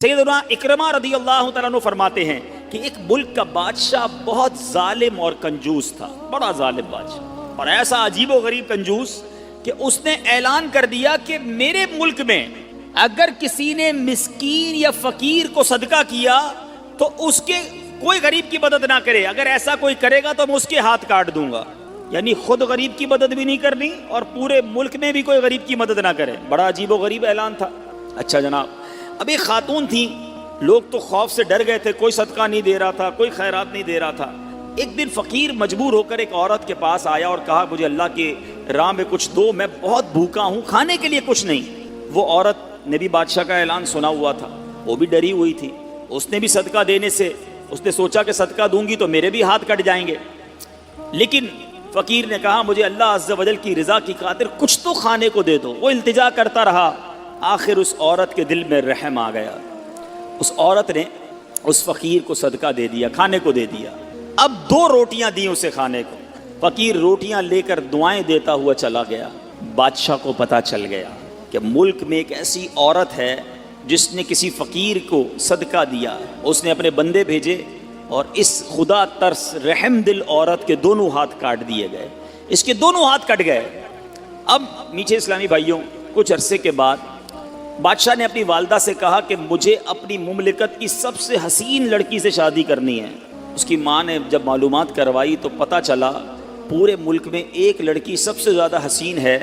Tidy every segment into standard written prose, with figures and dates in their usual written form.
سیدنا اکرمہ رضی اللہ تعالیٰ عنہ فرماتے ہیں کہ ایک ملک کا بادشاہ بہت ظالم اور کنجوس تھا، بڑا ظالم بادشاہ، اور ایسا عجیب و غریب کنجوس کہ اس نے اعلان کر دیا کہ میرے ملک میں اگر کسی نے مسکین یا فقیر کو صدقہ کیا تو اس کے کوئی غریب کی مدد نہ کرے، اگر ایسا کوئی کرے گا تو میں اس کے ہاتھ کاٹ دوں گا۔ یعنی خود غریب کی مدد بھی نہیں کرنی اور پورے ملک میں بھی کوئی غریب کی مدد نہ کرے۔ بڑا عجیب و غریب اعلان تھا۔ اچھا جناب، اب ایک خاتون تھی، لوگ تو خوف سے ڈر گئے تھے، کوئی صدقہ نہیں دے رہا تھا، کوئی خیرات نہیں دے رہا تھا۔ ایک دن فقیر مجبور ہو کر ایک عورت کے پاس آیا اور کہا مجھے اللہ کے راہ میں کچھ دو، میں بہت بھوکا ہوں، کھانے کے لیے کچھ نہیں۔ وہ عورت نے بھی بادشاہ کا اعلان سنا ہوا تھا، وہ بھی ڈری ہوئی تھی، اس نے بھی صدقہ دینے سے اس نے سوچا کہ صدقہ دوں گی تو میرے بھی ہاتھ کٹ جائیں گے، لیکن فقیر نے کہا مجھے اللہ عز و جل کی رضا کی خاطر کچھ تو کھانے کو دے دو۔ وہ التجا کرتا رہا، آخر اس عورت کے دل میں رحم آ گیا، اس عورت نے اس فقیر کو صدقہ دے دیا، کھانے کو دے دیا۔ اب 2 روٹیاں دی اسے کھانے کو، فقیر روٹیاں لے کر دعائیں دیتا ہوا چلا گیا۔ بادشاہ کو پتہ چل گیا کہ ملک میں ایک ایسی عورت ہے جس نے کسی فقیر کو صدقہ دیا۔ اس نے اپنے بندے بھیجے اور اس خدا ترس رحم دل عورت کے دونوں ہاتھ کاٹ دیے گئے، اس کے دونوں ہاتھ کٹ گئے۔ اب میٹھے اسلامی بھائیوں، کچھ عرصے کے بعد بادشاہ نے اپنی والدہ سے کہا کہ مجھے اپنی مملکت کی سب سے حسین لڑکی سے شادی کرنی ہے۔ اس کی ماں نے جب معلومات کروائی تو پتہ چلا پورے ملک میں ایک لڑکی سب سے زیادہ حسین ہے،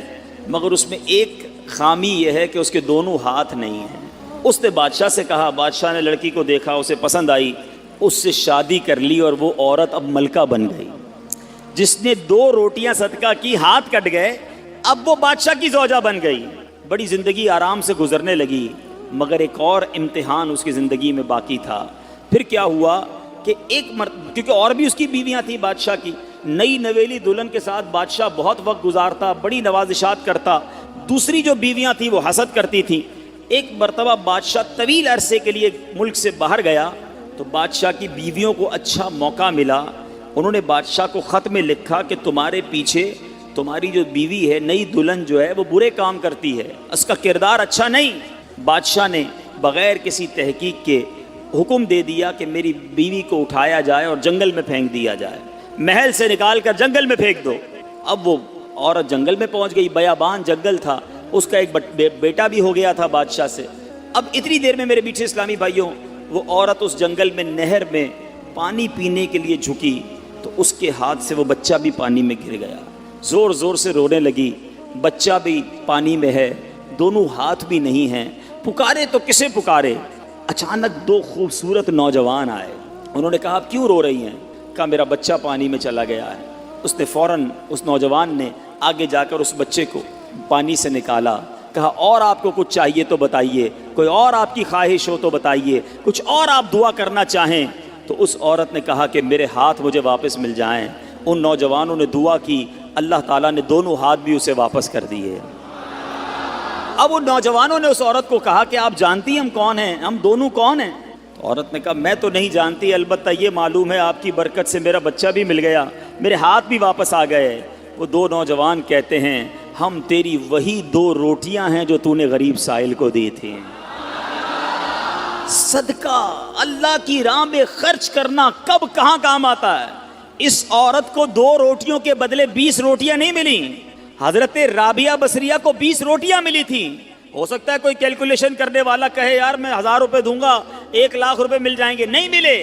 مگر اس میں ایک خامی یہ ہے کہ اس کے دونوں ہاتھ نہیں ہیں۔ اس نے بادشاہ سے کہا، بادشاہ نے لڑکی کو دیکھا، اسے پسند آئی، اس سے شادی کر لی اور وہ عورت اب ملکہ بن گئی۔ جس نے 2 روٹیاں صدقہ کی، ہاتھ کٹ گئے، اب وہ بادشاہ کی زوجہ بن گئی۔ بڑی زندگی آرام سے گزرنے لگی، مگر ایک اور امتحان اس کی زندگی میں باقی تھا۔ پھر کیا ہوا کہ کیونکہ اور بھی اس کی بیویاں تھیں بادشاہ کی، نئی نویلی دلہن کے ساتھ بادشاہ بہت وقت گزارتا، بڑی نوازشات کرتا، دوسری جو بیویاں تھیں وہ حسد کرتی تھیں۔ ایک مرتبہ بادشاہ طویل عرصے کے لیے ملک سے باہر گیا تو بادشاہ کی بیویوں کو اچھا موقع ملا، انہوں نے بادشاہ کو خط میں لکھا کہ تمہارے پیچھے تمہاری جو بیوی ہے، نئی دلہن جو ہے، وہ برے کام کرتی ہے، اس کا کردار اچھا نہیں۔ بادشاہ نے بغیر کسی تحقیق کے حکم دے دیا کہ میری بیوی کو اٹھایا جائے اور جنگل میں پھینک دیا جائے، محل سے نکال کر جنگل میں پھینک دو۔ اب وہ عورت جنگل میں پہنچ گئی، بیابان جنگل تھا، اس کا ایک بیٹا بھی ہو گیا تھا بادشاہ سے۔ اب اتنی دیر میں میرے میٹھے اسلامی بھائیوں، وہ عورت اس جنگل میں نہر میں پانی پینے کے لیے جھکی تو اس کے ہاتھ سے وہ بچہ بھی پانی میں گر گیا، زور زور سے رونے لگی، بچہ بھی پانی میں ہے، دونوں ہاتھ بھی نہیں ہیں، پکارے تو کسے پکارے؟ اچانک 2 خوبصورت نوجوان آئے، انہوں نے کہا آپ کیوں رو رہی ہیں؟ کہا میرا بچہ پانی میں چلا گیا ہے۔ اس نے فوراً اس نوجوان نے آگے جا کر اس بچے کو پانی سے نکالا، کہا اور آپ کو کچھ چاہیے تو بتائیے، کوئی اور آپ کی خواہش ہو تو بتائیے، کچھ اور آپ دعا کرنا چاہیں تو۔ اس عورت نے کہا کہ میرے ہاتھ مجھے واپس مل جائیں۔ ان نوجوانوں نے دعا کی، اللہ تعالیٰ نے دونوں ہاتھ بھی اسے واپس کر دیے۔ اب ان نوجوانوں نے اس عورت کو کہا کہ آپ جانتی ہیں ہم کون ہیں، ہم دونوں کون ہیں؟ تو عورت نے کہا میں تو نہیں جانتی، البتہ یہ معلوم ہے آپ کی برکت سے میرا بچہ بھی مل گیا، میرے ہاتھ بھی واپس آ گئے۔ وہ 2 نوجوان کہتے ہیں ہم تیری وہی 2 روٹیاں ہیں جو تو نے غریب سائل کو دی تھی۔ صدقہ اللہ کی راہ میں خرچ کرنا کب کہاں کام آتا ہے۔ اس عورت کو 2 روٹیوں کے بدلے 20 روٹیاں نہیں ملیں، حضرت رابعہ بصریہ کو 20 روٹیاں ملی تھیں۔ ہو سکتا ہے کوئی کیلکولیشن کرنے والا کہے یار میں 1000 روپے دوں گا 1 لاکھ روپے مل جائیں گے، نہیں ملے،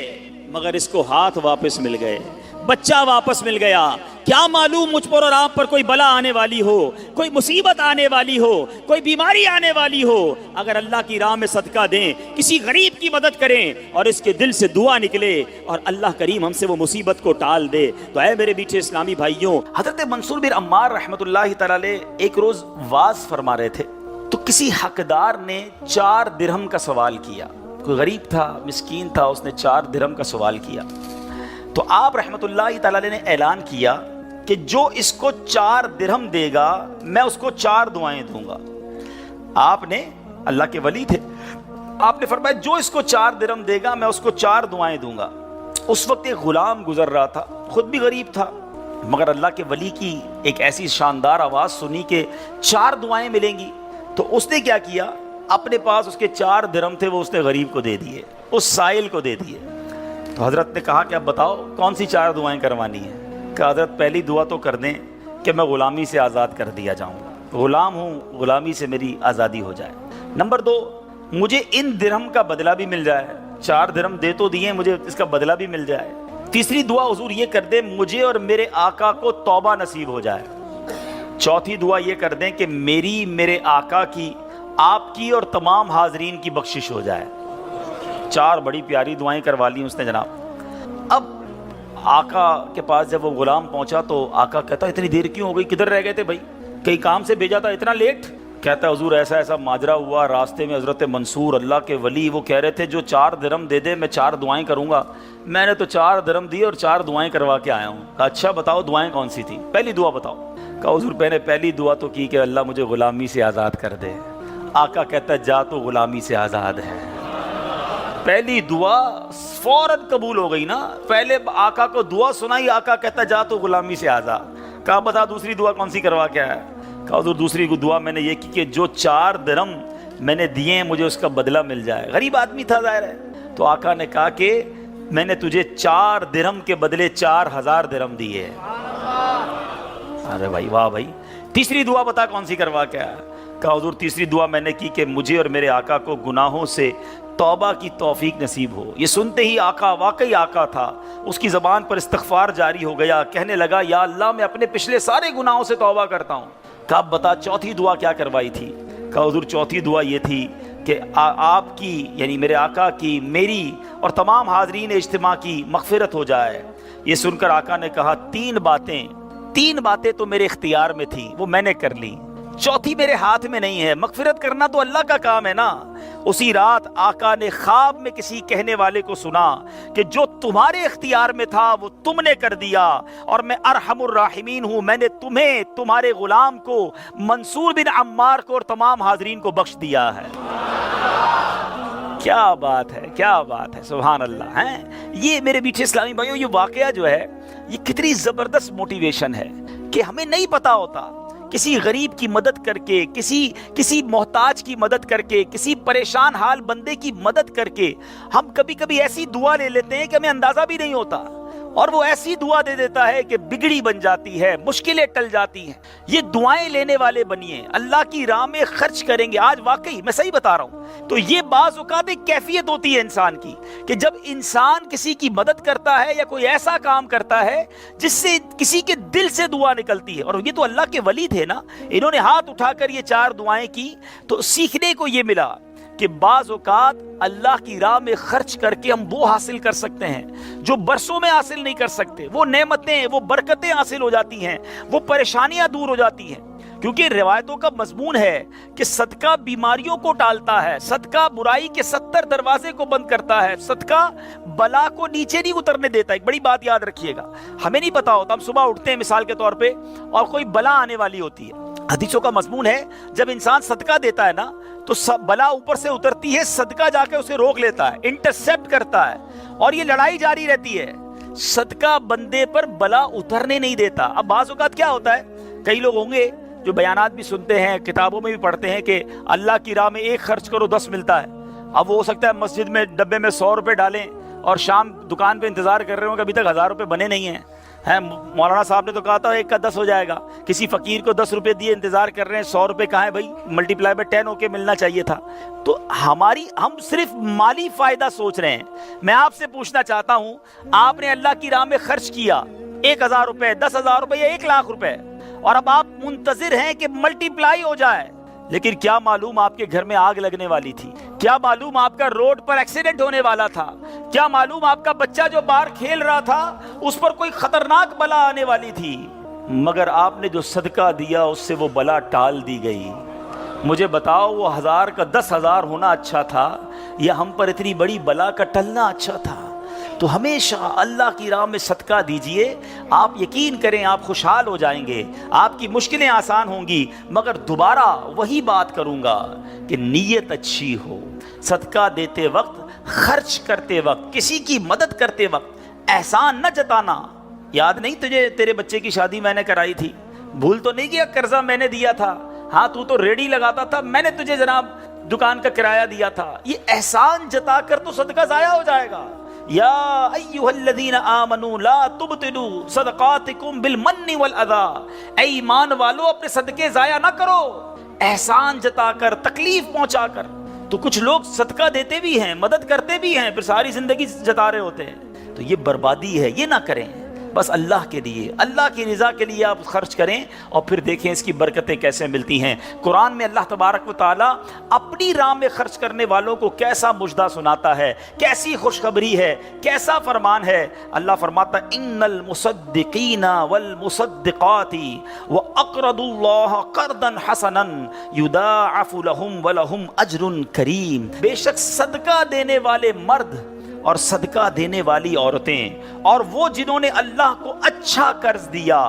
مگر اس کو ہاتھ واپس مل گئے، بچہ واپس مل گیا۔ کیا معلوم مجھ پر اور آپ پر کوئی بلا آنے والی ہو، کوئی مصیبت آنے والی ہو، کوئی بیماری آنے والی ہو، اگر اللہ کی راہ میں صدقہ دیں، کسی غریب کی مدد کریں اور اس کے دل سے دعا نکلے اور اللہ کریم ہم سے وہ مصیبت کو ٹال دے تو اے میرے میٹھے اسلامی بھائیوں، حضرت منصور بن عمار رحمۃ اللہ تعالی علیہ ایک روز واز فرما رہے تھے تو کسی حقدار نے 4 درہم کا سوال کیا۔ کوئی غریب تھا، مسکین تھا، اس نے 4 درہم کا سوال کیا تو آپ رحمۃ اللہ تعالی علیہ نے اعلان کیا کہ جو اس کو 4 درہم دے گا میں اس کو 4 دعائیں دوں گا۔ آپ نے، اللہ کے ولی تھے، آپ نے فرمایا جو اس کو 4 درہم دے گا میں اس کو 4 دعائیں دوں گا۔ اس وقت ایک غلام گزر رہا تھا، خود بھی غریب تھا، مگر اللہ کے ولی کی ایک ایسی شاندار آواز سنی کہ 4 دعائیں ملیں گی تو اس نے کیا کیا، اپنے پاس اس کے 4 درہم تھے، وہ اس نے غریب کو دے دیے، اس سائل کو دے دیے۔ تو حضرت نے کہا کہ اب بتاؤ کون سی 4 دعائیں کروانی ہیں؟ کہ حضرت پہلی دعا تو کر دیں کہ میں غلامی سے آزاد کر دیا جاؤں، غلام ہوں، غلامی سے میری آزادی ہو جائے۔ نمبر 2، مجھے ان درہم کا بدلہ بھی مل جائے، 4 درہم دے تو دیے، مجھے اس کا بدلہ بھی مل جائے۔ تیسری دعا حضور یہ کر دیں مجھے اور میرے آقا کو توبہ نصیب ہو جائے۔ چوتھی دعا یہ کر دیں کہ میری، میرے آقا کی، آپ کی اور تمام حاضرین کی بخشش ہو جائے۔ 4 بڑی پیاری دعائیں کروا لی اس نے جناب۔ اب آقا کے پاس جب وہ غلام پہنچا تو آقا کہتا اتنی دیر کیوں ہو گئی، کدھر رہ گئے تھے بھائی، کئی کام سے بھیجا تھا، اتنا لیٹ؟ کہتا حضور ایسا ایسا ماجرا ہوا، راستے میں حضرت منصور اللہ کے ولی وہ کہہ رہے تھے جو 4 درہم دے دے میں 4 دعائیں کروں گا، میں نے تو 4 درہم دیے اور 4 دعائیں کروا کے آیا ہوں۔ کہا اچھا بتاؤ دعائیں کون سی تھیں؟ پہلی دعا بتاؤ۔ کہا حضور میں نے پہلی دعا تو کی کہ اللہ مجھے غلامی سے آزاد کر دے۔ آقا کہتا جا تو غلامی سے آزاد ہے۔ پہلی دعا فوراً قبول ہو گئی نا، پہلے آقا کو دعا سنائی، آقا کہتا جا تو غلامی سے آزاد۔ کہا بتا دوسری دعا کون سی کروا کے آیا؟ کہا حضور دوسری دعا میں نے یہ کی کہ جو 4 درہم میں نے دیے ہیں مجھے اس کا بدلہ مل جائے۔ غریب آدمی تھا ظاہر ہے، تو آقا نے کہا کہ میں نے تجھے 4 درہم کے بدلے 4000 درہم دیے۔ ارے بھائی واہ بھائی، تیسری دعا بتا کون سی کروا کے آیا؟ کہا حضور تیسری دعا میں نے کی کہ مجھے اور میرے آقا کو گناہوں سے توبہ کی توفیق نصیب ہو۔ یہ سنتے ہی آقا واقعی آقا تھا، اس کی زبان پر استغفار جاری ہو گیا، کہنے لگا یا اللہ میں اپنے پچھلے سارے گناہوں سے توبہ کرتا ہوں۔ کہا اب بتا چوتھی دعا کیا کروائی تھی؟ کہا حضور چوتھی دعا یہ تھی کہ آپ کی یعنی میرے آقا کی، میری اور تمام حاضرین اجتماع کی مغفرت ہو جائے۔ یہ سن کر آقا نے کہا 3 باتیں تو میرے اختیار میں تھیں، وہ میں نے کر لی، چوتھی میرے ہاتھ میں نہیں ہے، مغفرت کرنا تو اللہ کا کام ہے نا۔ اسی رات آقا نے خواب میں کسی کہنے والے کو سنا کہ جو تمہارے اختیار میں تھا وہ تم نے کر دیا، اور میں ارحم الراحمین ہوں، میں نے تمہیں، تمہارے غلام کو، منصور بن عمار کو اور تمام حاضرین کو بخش دیا ہے۔ کیا بات ہے، کیا بات ہے، سبحان اللہ ہے۔ یہ میرے میٹھے اسلامی بھائیوں، یہ واقعہ جو ہے یہ کتنی زبردست موٹیویشن ہے کہ ہمیں نہیں پتا ہوتا، کسی غریب کی مدد کر کے، کسی محتاج کی مدد کر کے، کسی پریشان حال بندے کی مدد کر کے ہم کبھی کبھی ایسی دعا لے لیتے ہیں کہ ہمیں اندازہ بھی نہیں ہوتا، اور وہ ایسی دعا دے دیتا ہے کہ بگڑی بن جاتی ہے، مشکلیں ٹل جاتی ہیں۔ یہ دعائیں لینے والے بنیے، اللہ کی راہ میں خرچ کریں گے۔ آج واقعی میں صحیح بتا رہا ہوں، تو یہ بعض اوقات ایک کیفیت ہوتی ہے انسان کی کہ جب انسان کسی کی مدد کرتا ہے یا کوئی ایسا کام کرتا ہے جس سے کسی کے دل سے دعا نکلتی ہے، اور یہ تو اللہ کے ولی تھے نا، انہوں نے ہاتھ اٹھا کر یہ 4 دعائیں کی، تو سیکھنے کو یہ ملا کہ بعض اوقات اللہ کی راہ میں خرچ کر کے ہم وہ حاصل کر سکتے ہیں جو برسوں میں حاصل نہیں کر سکتے، وہ نعمتیں، وہ برکتیں حاصل ہو جاتی ہیں، وہ پریشانیاں دور ہو جاتی ہیں، کیونکہ روایتوں کا مضمون ہے کہ صدقہ بیماریوں کو ٹالتا ہے، صدقہ برائی کے 70 دروازے کو بند کرتا ہے، صدقہ بلا کو نیچے نہیں اترنے دیتا۔ ایک بڑی بات یاد رکھیے گا، ہمیں نہیں پتا ہوتا، ہم صبح اٹھتے ہیں مثال کے طور پہ اور کوئی بلا آنے والی ہوتی ہے، حدیثوں کا مضمون ہے جب انسان صدقہ دیتا ہے نا تو بلا اوپر سے اترتی ہے، صدقہ جا کے اسے روک لیتا ہے، انٹرسیپٹ کرتا ہے، اور یہ لڑائی جاری رہتی ہے، صدقہ بندے پر بلا اترنے نہیں دیتا۔ اب بعض اوقات کیا ہوتا ہے، کئی لوگ ہوں گے جو بیانات بھی سنتے ہیں، کتابوں میں بھی پڑھتے ہیں کہ اللہ کی راہ میں 1 خرچ کرو 10 ملتا ہے۔ اب وہ ہو سکتا ہے مسجد میں ڈبے میں 100 روپے ڈالیں اور شام دکان پہ انتظار کر رہے ہوں کہ ابھی تک 1000 روپے بنے نہیں ہیں۔ مولانا صاحب نے تو کہا تھا 1 کا 10 ہو جائے گا، کسی فقیر کو 10 روپے دیے، انتظار کر رہے ہیں، 100 روپے کہاں ہے بھائی، ملٹی پلائی بائی 10 ہو کے ملنا چاہیے تھا۔ تو ہم صرف مالی فائدہ سوچ رہے ہیں۔ میں آپ سے پوچھنا چاہتا ہوں، آپ نے اللہ کی راہ میں خرچ کیا 1000 روپے، 10,000 روپے یا 1,00,000 روپے، اور اب آپ منتظر ہیں کہ ملٹی پلائی ہو جائے، لیکن کیا معلوم آپ کے گھر میں آگ لگنے والی تھی، کیا معلوم آپ کا روڈ پر ایکسیڈنٹ ہونے والا تھا، کیا معلوم آپ کا بچہ جو باہر کھیل رہا تھا اس پر کوئی خطرناک بلا آنے والی تھی، مگر آپ نے جو صدقہ دیا اس سے وہ بلا ٹال دی گئی۔ مجھے بتاؤ وہ 1000 کا 10,000 ہونا اچھا تھا یا ہم پر اتنی بڑی بلا کا ٹلنا اچھا تھا؟ تو ہمیشہ اللہ کی راہ میں صدقہ دیجئے، آپ یقین کریں آپ خوشحال ہو جائیں گے، آپ کی مشکلیں آسان ہوں گی۔ مگر دوبارہ وہی بات کروں گا کہ نیت اچھی ہو، صدقہ دیتے وقت، خرچ کرتے وقت، کسی کی مدد کرتے وقت احسان نہ جتانا۔ یاد نہیں تجھے تیرے بچے کی شادی میں نے کرائی تھی؟ بھول تو نہیں کیا قرضہ میں نے دیا تھا؟ ہاں تو ریڈی لگاتا تھا، میں نے تجھے جناب دکان کا کرایہ دیا تھا، یہ احسان جتا کر تو صدقہ ضائع ہو جائے گا. یا ایھا الذین آمنوا لا تبطلوا صدقاتکم بالمن والاذی، اے ایمان والو اپنے صدقے ضائع نہ کرو احسان جتا کر، تکلیف پہنچا کر. تو کچھ لوگ صدقہ دیتے بھی ہیں، مدد کرتے بھی ہیں، پھر ساری زندگی جتا رہے ہوتے ہیں. تو یہ بربادی ہے، یہ نہ کریں. بس اللہ کے لیے، اللہ کی رضا کے لیے آپ خرچ کریں اور پھر دیکھیں اس کی برکتیں کیسے ملتی ہیں. قرآن میں اللہ تبارک و تعالیٰ اپنی راہ میں خرچ کرنے والوں کو کیسا مژدہ سناتا ہے، کیسی خوشخبری ہے، کیسا فرمان ہے. اللہ فرماتا ہے ان المصدقین والمصدقات واقرضوا اللہ قرضا حسنا یضاعف لهم ولهم اجر کریم. بے شک صدقہ دینے والے مرد اور صدقہ دینے والی عورتیں اور وہ جنہوں نے اللہ کو اچھا قرض دیا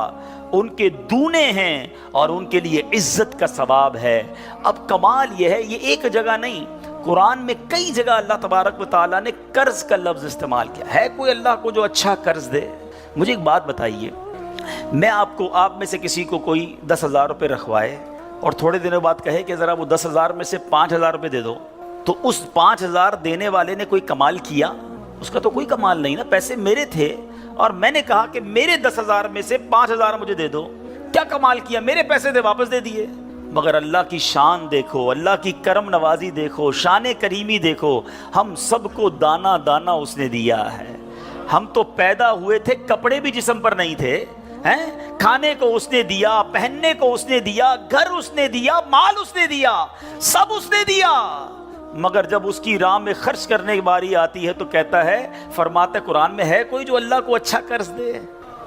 ان کے دونے ہیں اور ان کے لیے عزت کا ثواب ہے. اب کمال یہ ہے، یہ ایک جگہ نہیں، قرآن میں کئی جگہ اللہ تبارک و تعالیٰ نے قرض کا لفظ استعمال کیا ہے. کوئی اللہ کو جو اچھا قرض دے؟ مجھے ایک بات بتائیے، میں آپ میں سے کسی کو کوئی 10,000 روپے رکھوائے اور تھوڑے دنوں بعد کہے کہ ذرا وہ 10,000 میں سے 5,000 روپے دے دو، تو اس 5,000 دینے والے نے کوئی کمال کیا؟ اس کا تو کوئی کمال نہیں نا. پیسے میرے تھے اور میں نے کہا کہ میرے 10,000 میں سے 5,000 مجھے دے دو. کیا کمال کیا؟ میرے پیسے تھے، واپس دے دیے. مگر اللہ کی شان دیکھو، اللہ کی کرم نوازی دیکھو، شان کریمی دیکھو. ہم سب کو دانا دانا اس نے دیا ہے. ہم تو پیدا ہوئے تھے، کپڑے بھی جسم پر نہیں تھے، کھانے کو اس نے دیا، پہننے کو اس نے دیا، گھر اس نے دیا، مال اس نے دیا، سب اس نے دیا. مگر جب اس کی راہ میں خرچ کرنے کی باری آتی ہے تو کہتا ہے، فرماتا ہے قرآن میں، ہے کوئی جو اللہ کو اچھا قرض دے؟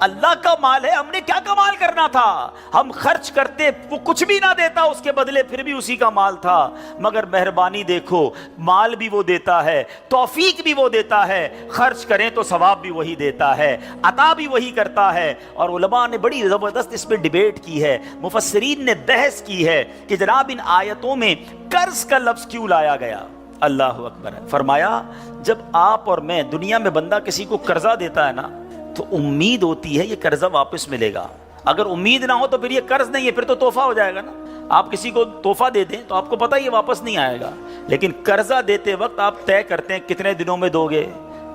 اللہ کا مال ہے، ہم نے کیا کمال کرنا تھا؟ ہم خرچ کرتے، وہ کچھ بھی نہ دیتا اس کے بدلے، پھر بھی اسی کا مال تھا. مگر مہربانی دیکھو، مال بھی وہ دیتا ہے، توفیق بھی وہ دیتا ہے، خرچ کریں تو ثواب بھی وہی دیتا ہے، عطا بھی وہی کرتا ہے. اور علماء نے بڑی زبردست اس پہ ڈیبیٹ کی ہے، مفسرین نے بحث کی ہے کہ جناب ان آیتوں میں قرض کا لفظ کیوں لایا گیا. اللہ اکبر. فرمایا جب آپ اور میں، دنیا میں بندہ کسی کو قرضہ دیتا ہے نا تو امید ہوتی ہے یہ قرضہ واپس ملے گا. اگر امید نہ ہو تو پھر یہ قرض نہیں ہے، پھر تو تحفہ ہو جائے گا نا. آپ کسی کو تحفہ دے دیں تو آپ کو پتہ یہ واپس نہیں آئے گا، لیکن قرضہ دیتے وقت آپ طے کرتے ہیں کتنے دنوں میں دو گے،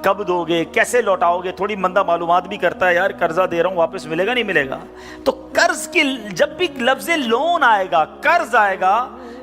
کب دو گے، کیسے لوٹاؤ گے. تھوڑی بندہ معلومات بھی کرتا ہے، یار قرضہ دے رہا ہوں، واپس ملے گا نہیں ملے گا. تو قرض کے جب بھی لفظ لون آئے گا، قرض آئے گا،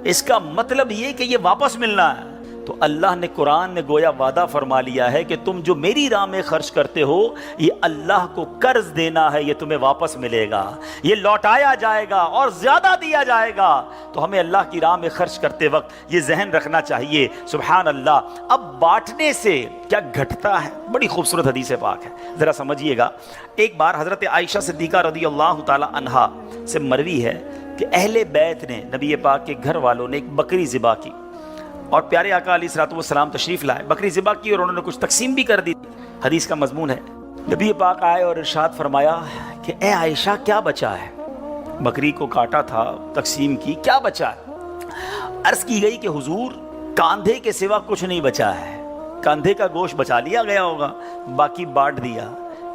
اس کا مطلب یہ کہ یہ واپس ملنا ہے. تو اللہ نے قرآن میں گویا وعدہ فرما لیا ہے کہ تم جو میری راہ میں خرچ کرتے ہو، یہ اللہ کو قرض دینا ہے، یہ تمہیں واپس ملے گا، یہ لوٹایا جائے گا اور زیادہ دیا جائے گا. تو ہمیں اللہ کی راہ میں خرچ کرتے وقت یہ ذہن رکھنا چاہیے. سبحان اللہ. اب بانٹنے سے کیا گھٹتا ہے؟ بڑی خوبصورت حدیث پاک ہے، ذرا سمجھیے گا. ایک بار حضرت عائشہ صدیقہ رضی اللہ تعالی عنہا سے مروی ہے کہ اہل بیت نے، نبی پاک کے گھر والوں نے ایک بکری ذبح کی اور پیارے آقا علیہ الصلوۃ والسلام تشریف لائے. بکری ذبح کی اور انہوں نے کچھ تقسیم بھی کر دی. حدیث کا مضمون ہے، نبی پاک آئے اور ارشاد فرمایا کہ اے عائشہ کیا بچا ہے؟ بکری کو کاٹا تھا، تقسیم کی، کیا بچا ہے؟ عرض کی گئی کہ حضور کاندھے کے سوا کچھ نہیں بچا ہے. کاندھے کا گوشت بچا لیا گیا ہوگا، باقی بانٹ دیا.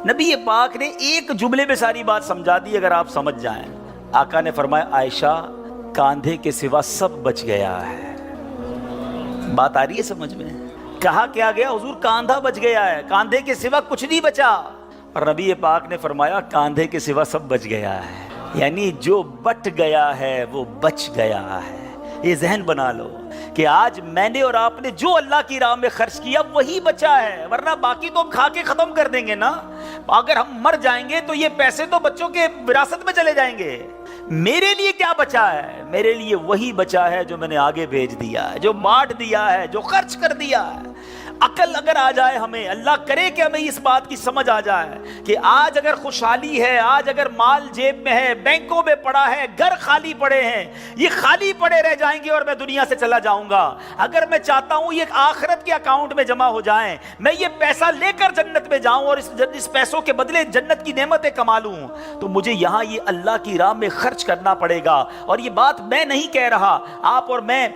نبی پاک نے ایک جملے میں ساری بات سمجھا دی، اگر آپ سمجھ جائیں. آقا نے فرمایا عائشہ کاندھے کے سوا سب بچ گیا ہے. بات آ رہی ہے سمجھ میں؟ کہا کیا گیا؟ حضور کاندھا بچ گیا ہے، کاندھے کے سوا کچھ نہیں بچا. اور نبی پاک نے فرمایا کاندھے کے سوا سب بچ گیا ہے، یعنی جو بٹ گیا ہے وہ بچ گیا ہے. یہ ذہن بنا لو کہ آج میں نے اور آپ نے جو اللہ کی راہ میں خرچ کیا وہی بچا ہے، ورنہ باقی تو ہم کھا کے ختم کر دیں گے نا. اگر ہم مر جائیں گے تو یہ پیسے تو بچوں کے وراثت میں چلے جائیں گے. میرے لیے کیا بچا ہے؟ میرے لیے وہی بچا ہے جو میں نے آگے بھیج دیا ہے، جو بانٹ دیا ہے، جو خرچ کر دیا ہے. عقل اگر آ جائے ہمیں، اللہ کرے کہ ہمیں اس بات کی سمجھ آ جائے کہ آج اگر خوشحالی ہے، آج اگر مال جیب میں ہے، بینکوں میں پڑا ہے، گھر خالی پڑے ہیں، یہ خالی پڑے رہ جائیں گے اور میں دنیا سے چلا جاؤں گا. اگر میں چاہتا ہوں یہ آخرت کے اکاؤنٹ میں جمع ہو جائیں، میں یہ پیسہ لے کر جنت میں جاؤں اور اس پیسوں کے بدلے جنت کی نعمتیں کما لوں، تو مجھے یہاں یہ اللہ کی راہ میں خرچ کرنا پڑے گا. اور یہ بات میں نہیں کہہ رہا، آپ اور میں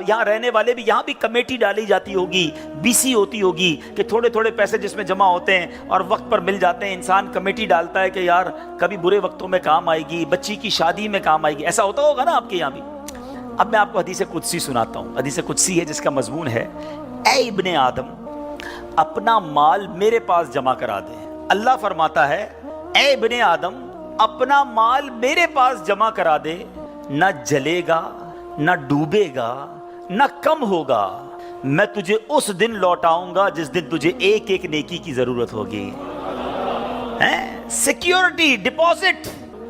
یہاں رہنے والے بھی، یہاں بھی کمیٹی ڈالی جاتی ہوگی، BC ہوتی ہوگی کہ تھوڑے تھوڑے پیسے جس میں جمع ہوتے ہیں اور وقت پر مل جاتے ہیں. انسان کمیٹی ڈالتا ہے کہ یار کبھی برے وقتوں میں کام آئے گی، بچی کی شادی میں کام آئے گی. ایسا ہوتا ہوگا نا آپ کے یہاں بھی؟ اب میں آپ کو حدیث قدسی سناتا ہوں. حدیث قدسی ہے جس کا مضمون ہے اے ابن آدم اپنا مال میرے پاس جمع کرا دے. اللہ فرماتا ہے اے ابن آدم اپنا مال میرے پاس جمع کرا دے, نہ جلے گا نہ ڈوبے گا نہ کم ہوگا, میں تجھے اس دن لوٹاؤں گا جس دن تجھے ایک ایک نیکی کی ضرورت ہوگی. Security deposit.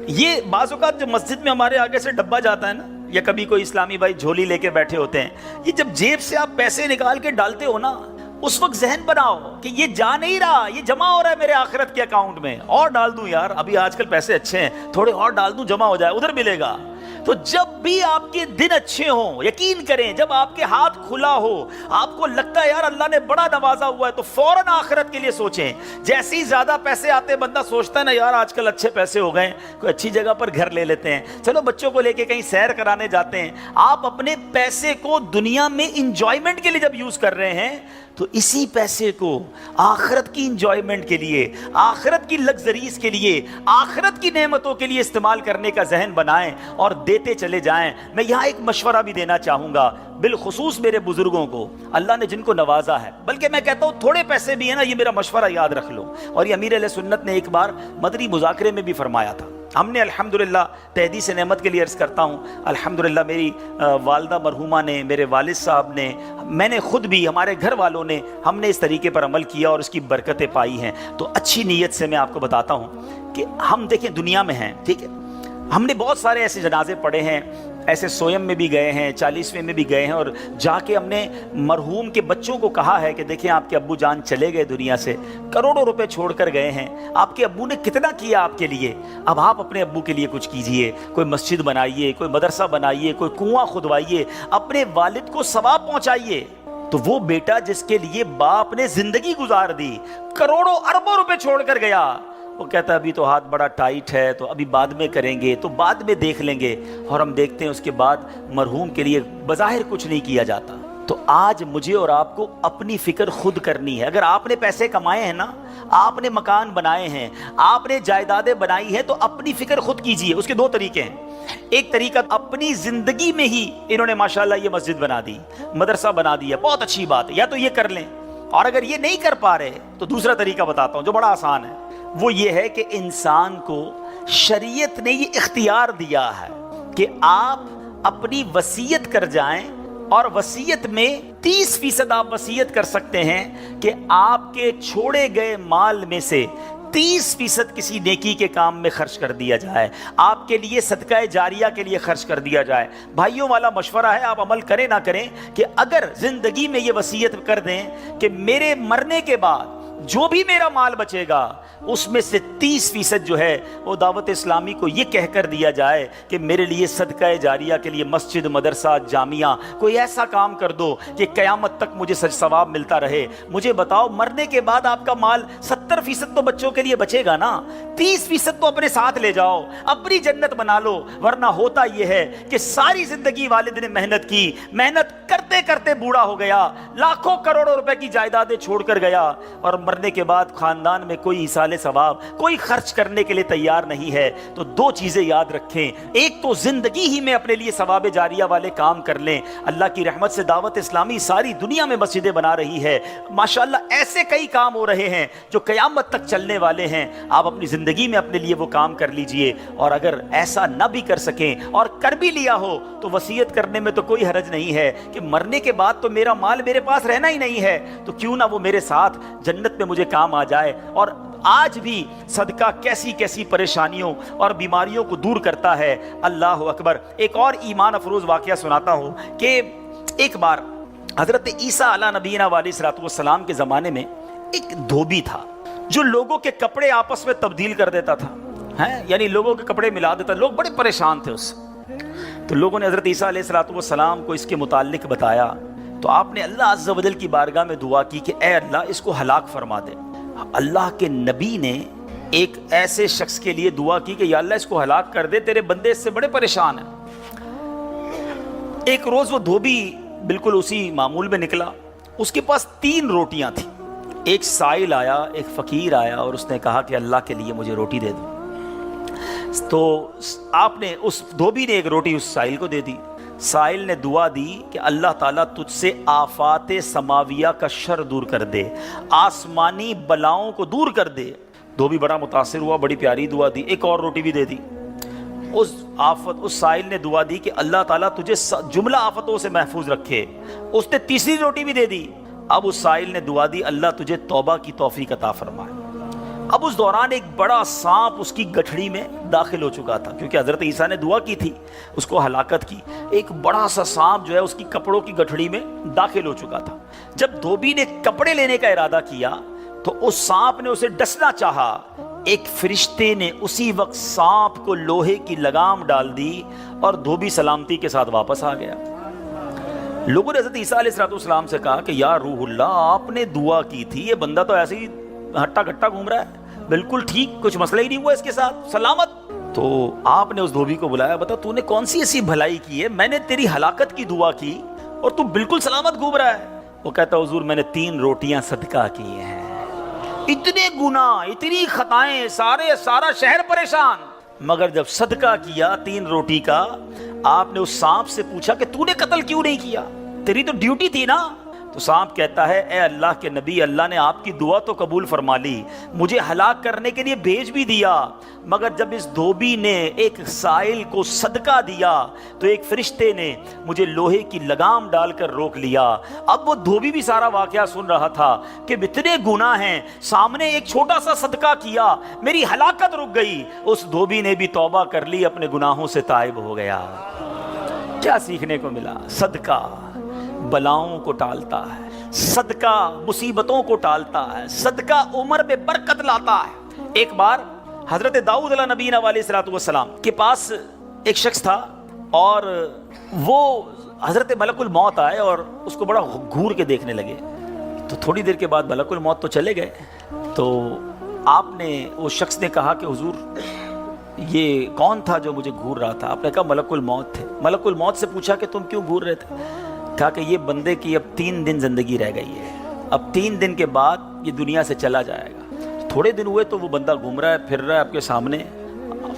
یہ بعض اوقات جو مسجد میں ہمارے آگے سے ڈبہ جاتا ہے نا, یا کبھی کوئی اسلامی بھائی جھولی لے کے بیٹھے ہوتے ہیں, یہ جب جیب سے آپ پیسے نکال کے ڈالتے ہو نا, اس وقت ذہن بناؤ کہ یہ جا نہیں رہا, یہ جمع ہو رہا ہے میرے آخرت کے اکاؤنٹ میں. اور ڈال دوں یار, ابھی آج کل پیسے اچھے ہیں, تھوڑے اور ڈال دوں جمع ہو جائے, ادھر ملے گا. تو جب بھی آپ کے دن اچھے ہوں, یقین کریں جب آپ کے ہاتھ کھلا ہو, آپ کو لگتا ہے یار اللہ نے بڑا نوازا ہوا ہے, تو فوراً آخرت کے لیے سوچیں. جیسے ہی زیادہ پیسے آتے بندہ سوچتا ہے نا یار آج کل اچھے پیسے ہو گئے, کوئی اچھی جگہ پر گھر لے لیتے ہیں, چلو بچوں کو لے کے کہیں سیر کرانے جاتے ہیں. آپ اپنے پیسے کو دنیا میں انجوائمنٹ کے لیے جب یوز کر رہے ہیں تو اسی پیسے کو آخرت کی انجوائمنٹ کے لیے, آخرت کی لگزریز کے لیے, آخرت کی نعمتوں کے لیے استعمال کرنے کا ذہن بنائیں اور دیتے چلے جائیں. میں یہاں ایک مشورہ بھی دینا چاہوں گا, بالخصوص میرے بزرگوں کو, اللہ نے جن کو نوازا ہے, بلکہ میں کہتا ہوں تھوڑے پیسے بھی ہیں نا, یہ میرا مشورہ یاد رکھ لو. اور یہ امیر علیہ سنت نے ایک بار مدنی مذاکرے میں بھی فرمایا تھا. ہم نے الحمدللہ تحدیث نعمت کے لیے عرض کرتا ہوں, الحمدللہ میری والدہ مرحومہ نے, میرے والد صاحب نے, میں نے خود بھی, ہمارے گھر والوں نے, ہم نے اس طریقے پر عمل کیا اور اس کی برکتیں پائی ہیں. تو اچھی نیت سے میں آپ کو بتاتا ہوں کہ ہم دیکھیں دنیا میں ہیں, ٹھیک ہے, ہم نے بہت سارے ایسے جنازے پڑھے ہیں, ایسے سویم میں بھی گئے ہیں, 40ویں میں بھی گئے ہیں, اور جا کے ہم نے مرحوم کے بچوں کو کہا ہے کہ دیکھیں آپ کے ابو جان چلے گئے دنیا سے, کروڑوں روپے چھوڑ کر گئے ہیں, آپ کے ابو نے کتنا کیا آپ کے لیے, اب آپ اپنے ابو کے لیے کچھ کیجئے, کوئی مسجد بنائیے, کوئی مدرسہ بنائیے, کوئی کنواں کھدوائیے, اپنے والد کو ثواب پہنچائیے. تو وہ بیٹا جس کے لیے باپ نے زندگی گزار دی, کروڑوں اربوں روپے چھوڑ کر گیا, وہ کہتا ہے ابھی تو ہاتھ بڑا ٹائٹ ہے, تو ابھی بعد میں کریں گے, تو بعد میں دیکھ لیں گے, اور ہم دیکھتے ہیں اس کے بعد مرحوم کے لیے بظاہر کچھ نہیں کیا جاتا. تو آج مجھے اور آپ کو اپنی فکر خود کرنی ہے. اگر آپ نے پیسے کمائے ہیں نا, آپ نے مکان بنائے ہیں, آپ نے جائیدادیں بنائی ہیں, تو اپنی فکر خود کیجئے. اس کے دو طریقے ہیں. ایک طریقہ اپنی زندگی میں ہی انہوں نے ماشاءاللہ یہ مسجد بنا دی, مدرسہ بنا دیا, بہت اچھی بات ہے, یا تو یہ کر لیں. اور اگر یہ نہیں کر پا رہے تو دوسرا طریقہ بتاتا ہوں جو بڑا آسان ہے. وہ یہ ہے کہ انسان کو شریعت نے یہ اختیار دیا ہے کہ آپ اپنی وصیت کر جائیں, اور وصیت میں 30% آپ وصیت کر سکتے ہیں کہ آپ کے چھوڑے گئے مال میں سے 30% کسی نیکی کے کام میں خرچ کر دیا جائے, آپ کے لیے صدقہ جاریہ کے لیے خرچ کر دیا جائے. بھائیوں والا مشورہ ہے, آپ عمل کریں نہ کریں, کہ اگر زندگی میں یہ وصیت کر دیں کہ میرے مرنے کے بعد جو بھی میرا مال بچے گا اس میں سے 30% جو ہے وہ دعوت اسلامی کو یہ کہہ کر دیا جائے کہ میرے لیے صدقہ جاریہ کے لیے مسجد, مدرسہ, جامعہ, کوئی ایسا کام کر دو کہ قیامت تک مجھے سچ ثواب ملتا رہے. مجھے بتاؤ مرنے کے بعد آپ کا مال 70% تو بچوں کے لیے بچے گا نا, 30% تو اپنے ساتھ لے جاؤ, اپنی جنت بنا لو. ورنہ ہوتا یہ ہے کہ ساری زندگی والد نے محنت کی, محنت کرتے کرتے بوڑھا ہو گیا, لاکھوں کروڑوں روپے کی جائیدادیں چھوڑ کر گیا, اور مرنے کے بعد خاندان میں کوئی ایصال ثواب, کوئی خرچ کرنے کے لیے تیار نہیں ہے. تو دو چیزیں یاد رکھیں, ایک تو زندگی ہی میں اپنے لیے ثواب جاریہ والے کام کر لیں. اللہ کی رحمت سے دعوت اسلامی ساری دنیا میں مسجدیں بنا رہی ہے, ماشاءاللہ ایسے کئی کام ہو رہے ہیں جو قیامت تک چلنے والے ہیں. آپ اپنی زندگی میں اپنے لیے وہ کام کر لیجئے. اور اگر ایسا نہ بھی کر سکیں اور کر بھی لیا ہو تو وصیت کرنے میں تو کوئی حرج نہیں ہے کہ مرنے کے بعد تو میرا مال میرے پاس رہنا ہی نہیں ہے, تو کیوں نہ وہ میرے ساتھ جنت میں مجھے کام آ جائے. اور آج بھی صدقہ کیسی کیسی پریشانیوں اور بیماریوں کو دور کرتا ہے. اللہ اکبر. ایک اور ایمان افروز واقعہ سناتا ہوں کہ ایک بار حضرت عیسیٰ علیہ نبینا علیہ الصلوۃ والسلام کے زمانے میں ایک دھوبی تھا جو لوگوں کے کپڑے آپس میں تبدیل کر دیتا تھا, یعنی لوگوں کے کپڑے ملا دیتا. لوگ بڑے پریشان تھے اس سے. تو لوگوں نے حضرت عیسیٰ علیہ الصلوۃ والسلام کو اس کے متعلق بتایا. تو آپ نے اللہ عز و جل کی بارگاہ میں دعا کی کہ اے اللہ اس کو ہلاک فرما دے. اللہ کے نبی نے ایک ایسے شخص کے لیے دعا کی کہ یا اللہ اس کو ہلاک کر دے, تیرے بندے اس سے بڑے پریشان ہیں. ایک روز وہ دھوبی بالکل اسی معمول میں نکلا. اس کے پاس 3 روٹیاں تھیں. ایک سائل آیا, ایک فقیر آیا, اور اس نے کہا کہ اللہ کے لیے مجھے روٹی دے دو. تو آپ نے اس دھوبی نے ایک روٹی اس سائل کو دے دی. سائل نے دعا دی کہ اللہ تعالیٰ تجھ سے آفات سماویہ کا شر دور کر دے، آسمانی بلاؤں کو دور کر دے۔ دھوبی بڑا متاثر ہوا، بڑی پیاری دعا دی، ایک اور روٹی بھی دے دی۔ اس سائل نے دعا دی کہ اللہ تعالیٰ تجھے جملہ آفتوں سے محفوظ رکھے، اس نے تیسری روٹی بھی دے دی۔ اب اس سائل نے دعا دی اللہ تجھے توبہ کی توفیق عطا فرمائے۔ اب اس دوران ایک بڑا سانپ اس کی گٹھڑی میں داخل ہو چکا تھا، کیونکہ حضرت عیسیٰ نے دعا کی تھی اس کو ہلاکت کی۔ ایک بڑا سا سانپ جو ہے اس کی کپڑوں کی گٹھڑی میں داخل ہو چکا تھا۔ جب دھوبی نے کپڑے لینے کا ارادہ کیا تو اس سانپ نے اسے ڈسنا چاہا، ایک فرشتے نے اسی وقت سانپ کو لوہے کی لگام ڈال دی اور دھوبی سلامتی کے ساتھ واپس آ گیا۔ لوگوں نے حضرت عیسیٰ علیہ السلام سے کہا کہ یا روح اللہ، آپ نے دعا کی تھی، یہ بندہ تو ایسے ہی ہٹا کٹا گھوم رہا ہے، بالکل ٹھیک، کچھ مسئلہ ہی نہیں ہوا اس کے ساتھ، سلامت۔ تو آپ نے اس دھوبی کو بلایا، بتا تو نے کون سی ایسی بھلائی کی ہے، میں نے تیری ہلاکت کی دعا کی اور تو بالکل سلامت گھوم رہا ہے۔ وہ کہتا حضور میں نے 3 روٹیاں صدقہ کی ہیں، اتنے گناہ، اتنی خطائیں، سارا شہر پریشان، مگر جب صدقہ کیا 3 روٹی کا، آپ نے اس سانپ سے پوچھا کہ تو نے قتل کیوں نہیں کیا، تیری تو ڈیوٹی تھی نا۔ تو سانپ کہتا ہے اے اللہ کے نبی، اللہ نے آپ کی دعا تو قبول فرما لی، مجھے ہلاک کرنے کے لیے بھیج بھی دیا، مگر جب اس دھوبی نے ایک سائل کو صدقہ دیا تو ایک فرشتے نے مجھے لوہے کی لگام ڈال کر روک لیا۔ اب وہ دھوبی بھی سارا واقعہ سن رہا تھا کہ اتنے گناہ ہیں، سامنے ایک چھوٹا سا صدقہ کیا، میری ہلاکت رک گئی۔ اس دھوبی نے بھی توبہ کر لی، اپنے گناہوں سے تائب ہو گیا۔ کیا سیکھنے کو ملا؟ صدقہ بلاؤں کو ٹالتا ہے، صدقہ مصیبتوں کو ٹالتا ہے، صدقہ عمر میں برکت لاتا ہے۔ ایک بار حضرت داؤد علیہ نبینا علیہ السلام کے پاس ایک شخص تھا اور وہ حضرت ملک الموت آئے اور اس کو بڑا گھور کے دیکھنے لگے۔ تو تھوڑی دیر کے بعد ملک الموت تو چلے گئے، تو آپ نے اس شخص نے کہا کہ حضور یہ کون تھا جو مجھے گھور رہا تھا؟ آپ نے کہا ملک الموت تھے۔ ملک الموت سے پوچھا کہ تم کیوں گھور رہے تھے؟ کہا کہ یہ بندے کی اب 3 دن زندگی رہ گئی ہے، اب 3 دن کے بعد یہ دنیا سے چلا جائے گا۔ تھوڑے دن ہوئے تو وہ بندہ گھوم رہا ہے، پھر رہا ہے آپ کے سامنے،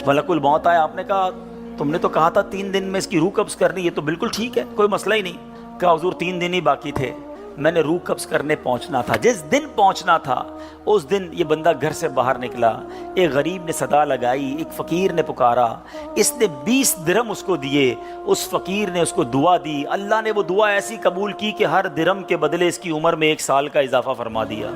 ملک الموت آیا، آپ نے کہا تم نے تو کہا تھا 3 دن میں اس کی روح قبض کرنی، یہ تو بالکل ٹھیک ہے، کوئی مسئلہ ہی نہیں۔ کہا حضور 3 دن ہی باقی تھے، میں نے روح قبض کرنے پہنچنا تھا، جس دن پہنچنا تھا اس دن یہ بندہ گھر سے باہر نکلا، ایک غریب نے صدا لگائی، ایک فقیر نے پکارا، اس نے 20 درہم اس کو دیے، اس فقیر نے اس کو دعا دی، اللہ نے وہ دعا ایسی قبول کی کہ ہر درہم کے بدلے اس کی عمر میں 1 سال کا اضافہ فرما دیا،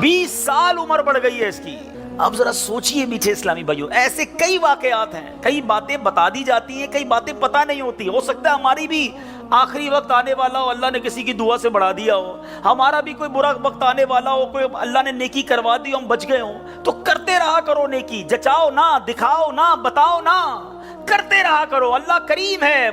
20 سال عمر بڑھ گئی ہے اس کی۔ اب ذرا سوچئے میٹھے اسلامی بھائیوں، ایسے کئی واقعات ہیں، کئی باتیں بتا دی جاتی ہیں، کئی باتیں پتہ نہیں ہوتی، ہو سکتا ہے ہماری بھی آخری وقت آنے والا ہو، اللہ نے کسی کی دعا سے بڑھا دیا ہو، ہمارا بھی کوئی برا وقت آنے والا ہو، کوئی اللہ نے نیکی کروا دی، ہم بچ گئے ہوں، تو کرتے رہا کرو نیکی، جچاؤ نہ، دکھاؤ نہ، بتاؤ نہ، کرتے رہا کرو۔ اللہ کریم ہے،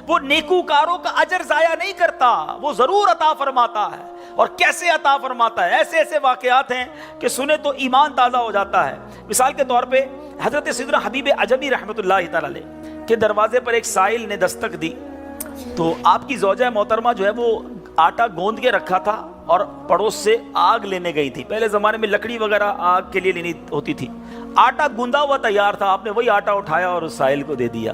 وہ نیکوکاروں کا اجر ضائع نہیں کرتا، وہ ضرور عطا فرماتا ہے، اور کیسے عطا فرماتا ہے۔ ایسے ایسے واقعات ہیں کہ سنے تو ایمان تازہ ہو جاتا ہے۔ مثال کے طور پہ حضرت سیدنا حبیب عجمی رحمۃ اللہ تعالی علیہ کے دروازے پر ایک سائل نے دستک دی، تو آپ کی زوجہ محترمہ جو ہے وہ آٹا گوندھ کے رکھا تھا اور پڑوس سے آگ لینے گئی تھی۔ پہلے زمانے میں لکڑی وغیرہ آگ کے لیے لینی ہوتی تھی، آٹا گوندا ہوا تیار تھا، آپ نے وہی آٹا اٹھایا اور اس سائل کو دے دیا۔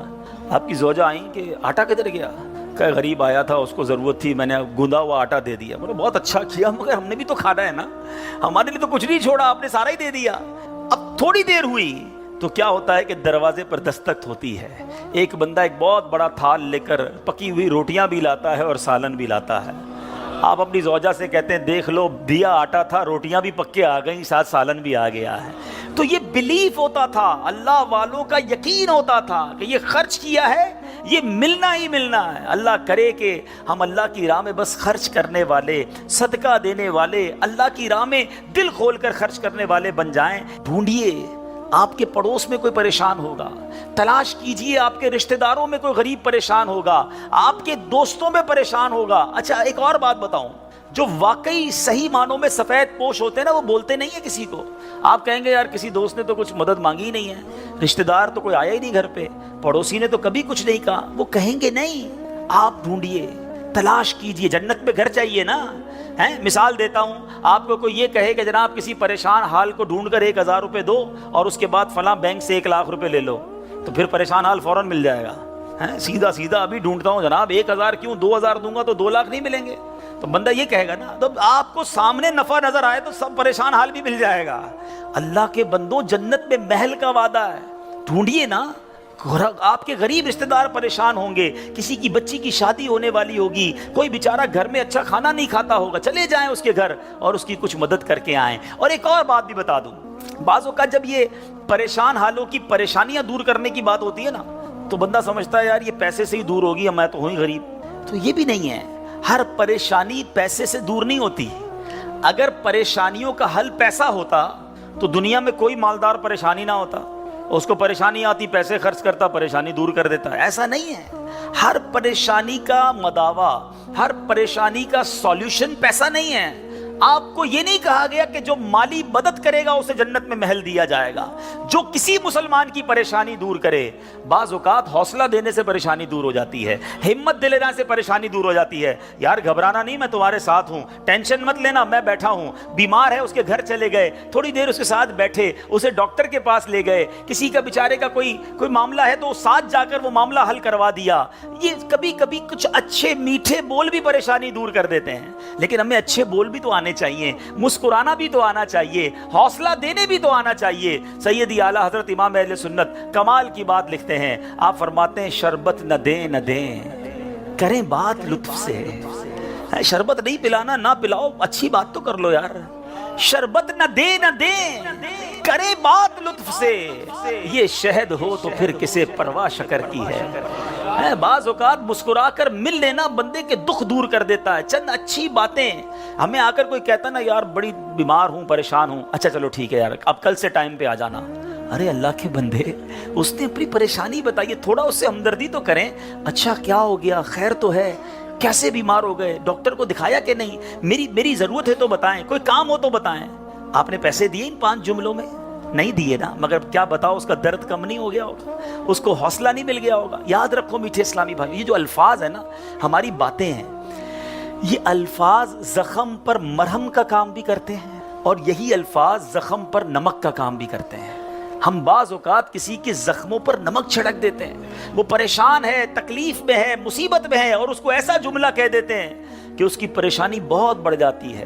آپ کی زوجہ آئیں کہ آٹا کدھر گیا؟ کہ غریب آیا تھا، اس کو ضرورت تھی، میں نے گوندا ہوا آٹا دے دیا۔ بولے بہت اچھا کیا، مگر ہم نے بھی تو کھانا ہے نا، ہمارے لیے تو کچھ نہیں چھوڑا، آپ نے سارا ہی دے دیا۔ اب تھوڑی دیر ہوئی تو کیا ہوتا ہے کہ دروازے پر دستک ہوتی ہے، ایک بندہ ایک بہت بڑا تھال لے کر پکی ہوئی روٹیاں بھی لاتا ہے اور سالن بھی لاتا ہے۔ آپ اپنی زوجہ سے کہتے ہیں دیکھ لو، دیا آٹا تھا، روٹیاں بھی پکے آ گئیں، ساتھ سالن بھی آ گیا ہے۔ تو یہ بلیف ہوتا تھا، اللہ والوں کا یقین ہوتا تھا کہ یہ خرچ کیا ہے، یہ ملنا ہی ملنا ہے۔ اللہ کرے کہ ہم اللہ کی راہ میں بس خرچ کرنے والے، صدقہ دینے والے، اللہ کی راہ میں دل کھول کر خرچ کرنے والے بن جائیں۔ ڈھونڈیے آپ کے پڑوس میں کوئی پریشان ہوگا، تلاش کیجئے آپ کے رشتہ داروں میں کوئی غریب پریشان ہوگا، آپ کے دوستوں میں پریشان ہوگا۔ اچھا ایک اور بات بتاؤں، جو واقعی صحیح معنوں میں سفید پوش ہوتے ہیں نا، وہ بولتے نہیں ہیں کسی کو۔ آپ کہیں گے یار کسی دوست نے تو کچھ مدد مانگی نہیں ہے، رشتہ دار تو کوئی آیا ہی نہیں گھر پہ، پڑوسی نے تو کبھی کچھ نہیں کہا، وہ کہیں گے نہیں۔ آپ ڈھونڈیے، تلاش کیجئے، جنت میں گھر چاہیے نا۔ مثال دیتا ہوں، آپ کو کوئی یہ کہے کہ جناب کسی پریشان حال کو ڈھونڈ کر 1000 روپے دو اور اس کے بعد فلاں بینک سے 1 لاکھ روپے لے لو، تو پھر پریشان حال فوراً مل جائے گا۔ سیدھا سیدھا ابھی ڈھونڈتا ہوں جناب 1000 کیوں 2000 دوں گا تو 2 لاکھ نہیں ملیں گے؟ تو بندہ یہ کہے گا نا، تو آپ کو سامنے نفع نظر آئے تو سب پریشان حال بھی مل جائے گا۔ اللہ کے بندوں، جنت میں محل کا وعدہ ہے، ڈھونڈیے نا۔ آپ کے غریب رشتہ دار پریشان ہوں گے، کسی کی بچی کی شادی ہونے والی ہوگی، کوئی بیچارہ گھر میں اچھا کھانا نہیں کھاتا ہوگا، چلے جائیں اس کے گھر اور اس کی کچھ مدد کر کے آئیں۔ اور ایک اور بات بھی بتا دوں، بعض اوقات جب یہ پریشان حالوں کی پریشانیاں دور کرنے کی بات ہوتی ہے نا، تو بندہ سمجھتا ہے یار یہ پیسے سے ہی دور ہوگی، میں تو ہوں ہی غریب۔ تو یہ بھی نہیں ہے، ہر پریشانی پیسے سے دور نہیں ہوتی۔ اگر پریشانیوں کا حل پیسہ ہوتا تو دنیا میں کوئی مالدار پریشانی نہ ہوتا، اس کو پریشانی آتی پیسے خرچ کرتا، پریشانی دور کر دیتا۔ ایسا نہیں ہے، ہر پریشانی کا مداوا، ہر پریشانی کا سولوشن پیسہ نہیں ہے۔ آپ کو یہ نہیں کہا گیا کہ جو مالی مدد کرے گا اسے جنت میں محل دیا جائے گا۔ جو کسی مسلمان کی پریشانی دور کرے، بعض اوقات حوصلہ دینے سے پریشانی دور ہو جاتی ہے، ہمت دلانے سے پریشانی دور ہو جاتی ہے۔ یار گھبرانا نہیں، میں تمہارے ساتھ ہوں، ٹینشن مت لینا، میں بیٹھا ہوں۔ بیمار ہے، اس کے گھر چلے گئے، تھوڑی دیر اس کے ساتھ بیٹھے، اسے ڈاکٹر کے پاس لے گئے، کسی کا بیچارے کا کوئی معاملہ ہے تو ساتھ جا کر وہ معاملہ حل کروا دیا۔ یہ کبھی کبھی کچھ اچھے میٹھے بول بھی پریشانی دور کر دیتے ہیں، لیکن ہمیں اچھے بول بھی تو آنے چاہیے، مسکرانا بھی تو آنا چاہیے، حوصلہ دینے بھی تو آنا چاہیے۔ سیدی اعلیٰ حضرت امام اہل سنت کمال کی بات لکھتے ہیں، آپ فرماتے ہیں شربت نہ دیں نہ دیں، کریں بات لطف سے۔ شربت نہیں پلانا، نہ پلاؤ، اچھی بات تو کر لو یار۔ شربت نہ دیں نہ دیں، کریں بات لطف سے، یہ شہد ہو تو پھر کسے پرواہ شکر کی ہے۔ بعض اوقات مسکرا کر مل لینا بندے کے دکھ دور کر دیتا ہے۔ چند اچھی باتیں، ہمیں آ کر کوئی کہتا نا یار بڑی بیمار ہوں، پریشان ہوں، اچھا چلو ٹھیک ہے یار اب کل سے ٹائم پہ آ جانا۔ ارے اللہ کے بندے، اس نے اپنی پریشانی بتائی، تھوڑا اس سے ہمدردی تو کریں۔ اچھا کیا ہو گیا، خیر تو ہے، کیسے بیمار ہو گئے، ڈاکٹر کو دکھایا کہ نہیں، میری ضرورت ہے تو بتائیں، کوئی کام ہو تو بتائیں۔ آپ نے پیسے دیے ان 5 جملوں میں؟ نہیں دیے نا، مگر کیا بتاؤ اس کا درد کم نہیں ہو گیا ہوگا، اس کو حوصلہ نہیں مل گیا ہوگا۔ یاد رکھو میٹھے اسلامی بھائی، یہ جو الفاظ ہیں نا، ہماری باتیں ہیں، یہ الفاظ زخم پر مرہم کا کام بھی کرتے ہیں، اور یہی الفاظ زخم پر نمک کا کام بھی کرتے ہیں۔ ہم بعض اوقات کسی کے زخموں پر نمک چھڑک دیتے ہیں، وہ پریشان ہے، تکلیف میں ہے، مصیبت میں ہے، اور اس کو ایسا جملہ کہہ دیتے ہیں کہ اس کی پریشانی بہت بڑھ جاتی ہے۔